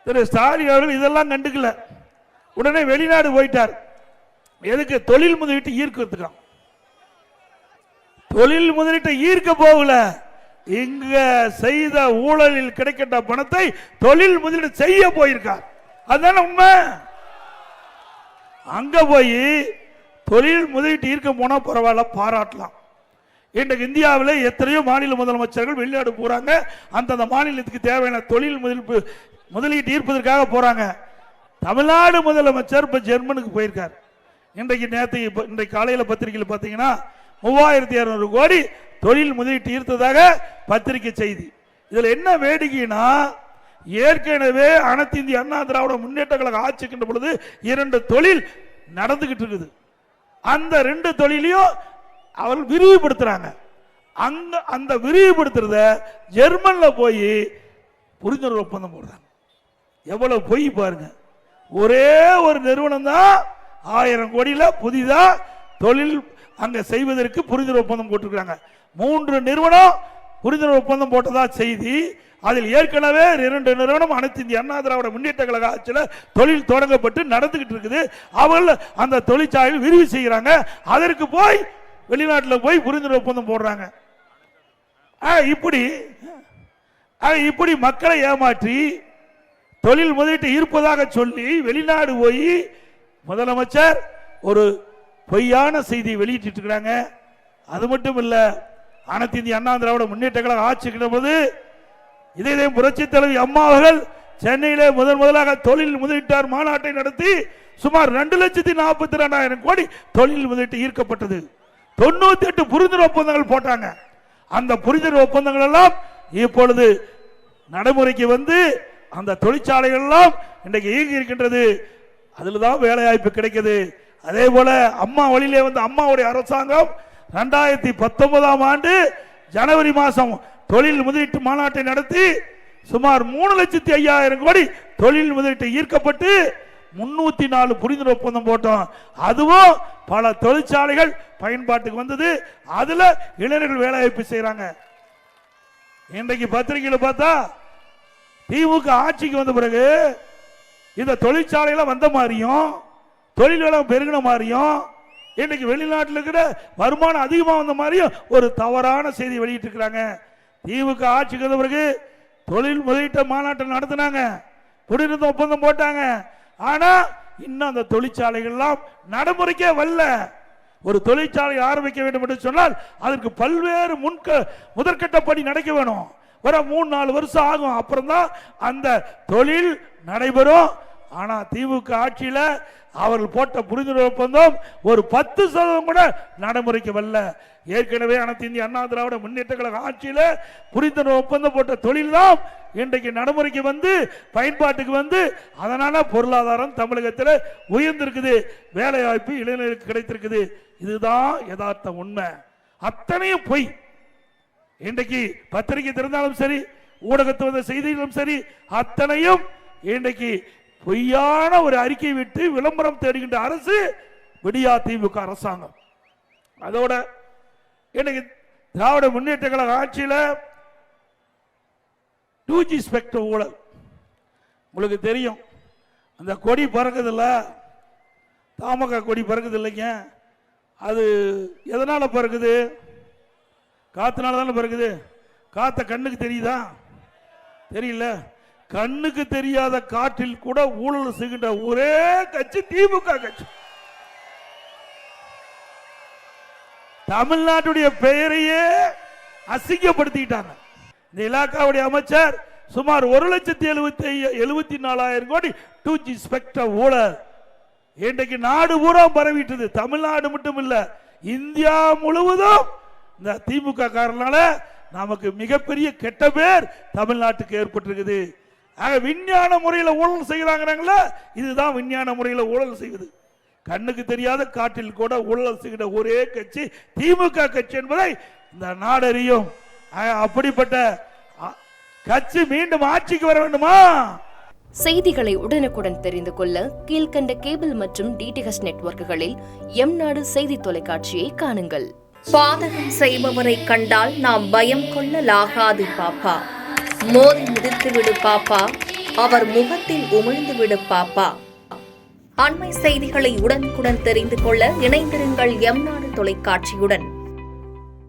திரு ஸ்டாலின் அவர்கள் இதெல்லாம் கண்டுக்கல, உடனே வெளிநாடு போயிட்டார். எதுக்கு? தொழில் முதலீட்டு ஈர்க்கிறதுக்கு. தொழில் முதலீட்டை ஈர்க்க போகல, இங்க செய்த ஊழலில் கிடைக்கின்ற பணத்தை தொழில் முதலீடு செய்ய போயிருக்கார். அதுதான உண்மை. அங்க போய் தொழில் முதலீட்டு ஈர்க்க போனா பரவாயில்ல, பாராட்டலாம். இன்றைக்கு இந்தியாவில் எத்தனையோ மாநில முதலமைச்சர்கள் வெளிநாடு போறாங்க, அந்தந்த மாநிலத்துக்கு தேவையான தொழில் முதலீட்டு ஈர்ப்பதற்காக போறாங்க. தமிழ்நாடு முதலமைச்சர் இப்ப ஜெர்மனுக்கு போயிருக்கார். இன்றைக்கு காலையில் பத்திரிகையில் பார்த்தீங்கன்னா 3200 கோடி தொழில் முதலீட்டு ஈர்த்ததாக பத்திரிகை செய்தி. இதுல என்ன வேடிக்கைனா, ஏற்கனவே அனைத்து இந்திய அண்ணா திராவிட முன்னேற்ற கழக ஆட்சிக்கின்ற பொழுது 2 தொழில் நடந்துகிட்டு இருக்குது. அந்த 2 தொழிலையும் அவர்கள் விரிவுபடுத்துறாங்க. அந்த விரிவுபடுத்துறத ஜெர்மன்ல போய் புரிந்துணர்வு ஒப்பந்தம் போடுறாங்க. எவ்வளவு பொய் பாருங்க. ஒரே ஒரு நிறுவனம் தான் 1000 கோடியில புதிதா தொழில் அங்க செய்வதற்கு புரிந்துணர்வு ஒப்பந்தம் போட்டிருக்காங்க. 3 நிறுவனம் புரிந்துணர்வு ஒப்பந்தம் போட்டதா செய்தி. அதில் ஏற்கனவே 2 நிறுவனம் அனைத்து இந்திய அண்ணா திராவிட முன்னேற்ற கழக ஆட்சியில் தொழில் தொடங்கப்பட்டு நடந்துகிட்டு இருக்குது. அவர்கள் அந்த தொழிற்சாலையில் விரிவு செய்கிறாங்க. அதற்கு போய் வெளிநாட்டில் போய் புரிந்துணர்வு ஒப்பந்தம் போடுறாங்க. இப்படி மக்களை ஏமாற்றி தொழில் முதலீட்டை ஈர்ப்பதாக சொல்லி வெளிநாடு போய் முதலமைச்சர் ஒரு பொய்யான செய்தியை வெளியிட்டு இருக்கிறாங்க. அது மட்டும் இல்ல, அனைத்து இந்திய அண்ணா திராவிட முன்னேற்ற கழக ஆட்சிக்கிற போது இதே புரட்சி தலைவி அம்மா அவர்கள் சென்னையிலே முதலாக தொழில் முதலீட்டார் மாநாட்டை நடத்தி சுமார் 2,42,000 கோடி தொழில் முதலீட்டு ஈர்க்கப்பட்டது. 98 புரிந்துணர்வு ஒப்பந்தங்கள் போட்டாங்க. அந்த புரிந்துணர்வு ஒப்பந்தங்கள் எல்லாம் இப்பொழுது நடைமுறைக்கு வந்து அந்த தொழிற்சாலைகள் எல்லாம் இன்றைக்கு இயங்கி இருக்கின்றது. அதுல தான் வேலை வாய்ப்பு கிடைக்குது. அதே போல அம்மா வழியிலே வந்து அம்மாவுடைய அரசாங்கம் 2019ஆம் ஆண்டு ஜனவரி மாதம் தொழில் முதலீட்டு மாநாட்டை நடத்தி சுமார் 3,05,000 கோடி தொழில் முதலீட்டு ஈர்க்கப்பட்டு 304 புரிந்துணர்வு ஒப்பந்தம் போட்டோம். அதுவும் பல தொழிற்சாலைகள் பயன்பாட்டுக்கு வந்தது. அதுல இளைஞர்கள் வேலை வாய்ப்பு செய்யறாங்க. இன்றைக்கு பத்திரிகையில் பார்த்தா திமுக ஆட்சிக்கு வந்த பிறகு இந்த தொழிற்சாலையில வந்த மாதிரியும் தொழில் வளம் பெருகின மாதிரியும் இன்னைக்கு வெளிநாட்டில் இருக்கிற வருமானம் அதிகமாக வந்த மாதிரியும் ஒரு தவறான செய்தி வெளியிட்டு இருக்கிறாங்க. திமுக ஆட்சிக்கு வந்த பிறகு தொழில் முதலீட்டு மாநாட்டை நடத்தினாங்க, குடியிருந்த ஒப்பந்தம் போட்டாங்க. ஆனா இன்னும் அந்த தொழிற்சாலைகள் எல்லாம் நடைமுறைக்கே வரல. ஒரு தொழிற்சாலை ஆரம்பிக்க வேண்டும் என்று சொன்னால் அதற்கு பல்வேறு முதற்கட்ட பணி நடக்க வேணும். வர 3-4 வருஷம் ஆகும். அப்புறம் தான் அந்த தொழில் நடைபெறும். ஆனா திமுக ஆட்சியில அவர்கள் போட்ட புரிந்துணர்வு ஒப்பந்தம் ஒரு 10% கூட நடைமுறைக்கு வரல. ஏற்கனவே அனைத்து இந்திய அண்ணா திராவிட முன்னேற்ற கழக ஆட்சியில புரிந்துணர்வு ஒப்பந்தம் போட்ட தொழில் தான் இன்றைக்கு நடைமுறைக்கு வந்து பயன்பாட்டுக்கு வந்து அதனால பொருளாதாரம் தமிழகத்தில் உயர்ந்திருக்குது, வேலை வாய்ப்பு இளைஞர்களுக்கு கிடைத்திருக்குது. இதுதான் யதார்த்த உண்மை. அத்தனையும் பொய். இன்றைக்கு பத்திரிகை திறந்தாலும் சரி, ஊடகத்து வந்த செய்திகளும் சரி, அத்தனையும் இன்றைக்கு பொய்யான ஒரு அறிக்கை விட்டு விளம்பரம் தேடுகின்ற அரசு விடியா திமுக அரசாங்கம். அதோட இன்னைக்கு திராவிட முன்னேற்ற கழக ஆட்சியில 2G ஸ்பெக்ட்ரம் ஊழல் உங்களுக்கு தெரியும். அந்த கொடி பறக்குது இல்ல, தமாக கொடி பறக்குது இல்லைங்க, அது எதனால பறக்குது? காத்துனால தானே பறக்குது. காத்த கண்ணுக்கு தெரியுதா? தெரியல. கண்ணுக்கு தெரியாத காற்றில் கூட ஊழல் செய்கின்ற ஒரே கட்சி திமுக கட்சி. தமிழ்நாட்டுடைய பெயரையே அசிங்கப்படுத்திட்டாங்க. இந்த இலாக்காவுடைய அமைச்சர் சுமார் 1,74,000 கோடி 2G ஸ்பெக்ட்ரம் ஊழல் இன்றைக்கு நாடு பூரா பரவிட்டது. தமிழ்நாடு மட்டும் இல்ல, இந்தியா முழுவதும் இந்த திமுக காரணால நமக்கு மிகப்பெரிய கெட்ட பேர் தமிழ்நாட்டுக்கு ஏற்பட்டிருக்குது. விஞ்ஞான முறையில் ஊழல் செய்கிறாங்களா? இதுதான் விஞ்ஞான முறையில் ஊழல் செய்வது. கண்ணுக்கு தெரியாத காற்றில் கூட ஊழல் செய்கிற ஒரே கட்சி திமுக கட்சி என்பதை இந்த நாடறியும். அப்படிப்பட்ட கட்சி மீண்டும் ஆட்சிக்கு வர வேண்டுமா? செய்திகளை உடனுக்குடன் தெரிந்து கொள்ள கீழ்கண்ட கேபிள் மற்றும் டிடிஎச் நெட்வொர்க்குகளில் எம்நாடு செய்தி தொலைக்காட்சியை காணுங்கள். பாதகம் செய்பவரை கண்டால் நாம் பயம் கொள்ளலாகாது பாப்பா. மோதி மிதித்து விடு பாப்பா, அவர் முகத்தில் உமிழ்ந்துவிடு பாப்பா. அண்மை செய்திகளை உடனுக்குடன் தெரிந்து கொள்ள இணைந்திருங்கள் எம் நாடு தொலைக்காட்சியுடன்.